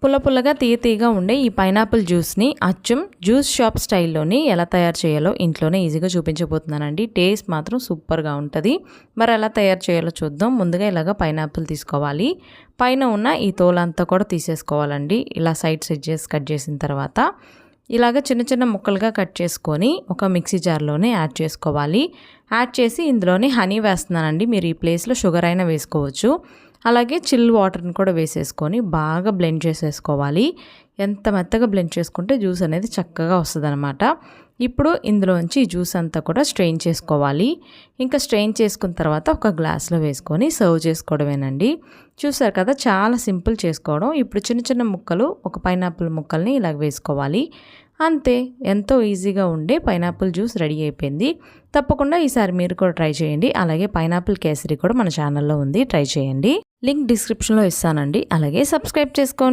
పుల్ల పుల్లగా తీయగా ఉండే ఈ పైనాపిల్ జ్యూస్ని అచ్చం జ్యూస్ షాప్ స్టైల్లోని ఎలా తయారు చేయాలో ఇంట్లోనే ఈజీగా చూపించబోతున్నానండి. టేస్ట్ మాత్రం సూపర్గా ఉంటుంది. మరి ఎలా తయారు చేయాలో చూద్దాం. ముందుగా ఇలాగ పైనాపిల్ తీసుకోవాలి. పైన ఉన్న ఈ తోలంతా కూడా తీసేసుకోవాలండి. ఇలా సైడ్ చేసి కట్ చేసిన తర్వాత ఇలాగ చిన్న చిన్న ముక్కలుగా కట్ చేసుకొని ఒక మిక్సీ జార్లోనే యాడ్ చేసుకోవాలి. యాడ్ చేసి ఇందులోని హనీ వేస్తున్నానండి. మీరు ఈ ప్లేస్లో షుగర్ అయినా వేసుకోవచ్చు. అలాగే చిల్ వాటర్ని కూడా వేసేసుకొని బాగా బ్లెండ్ చేసేసుకోవాలి. ఎంత మెత్తగా బ్లెండ్ చేసుకుంటే జ్యూస్ అనేది చక్కగా వస్తుందన్నమాట. ఇప్పుడు ఇందులోంచి ఈ జ్యూస్ అంతా కూడా స్ట్రెయిన్ చేసుకోవాలి. ఇంకా స్ట్రెయిన్ చేసుకున్న తర్వాత ఒక గ్లాస్లో వేసుకొని సర్వ్ చేసుకోవడమేనండి. చూసారు కదా, చాలా సింపుల్ చేసుకోవడం. ఇప్పుడు చిన్న చిన్న ముక్కలు ఒక పైనాపిల్ ముక్కల్ని ఇలా వేసుకోవాలి. అంతే, ఎంతో ఈజీగా ఉండే పైనాపిల్ జ్యూస్ రెడీ అయిపోయింది. తప్పకుండా ఈసారి మీరు కూడా ట్రై చేయండి. అలాగే పైనాపిల్ కేసరి కూడా మన ఛానల్లో ఉంది, ట్రై చేయండి. లింక్ డిస్క్రిప్షన్లో ఇస్తానండి. అలాగే సబ్స్క్రైబ్ చేసుకోండి.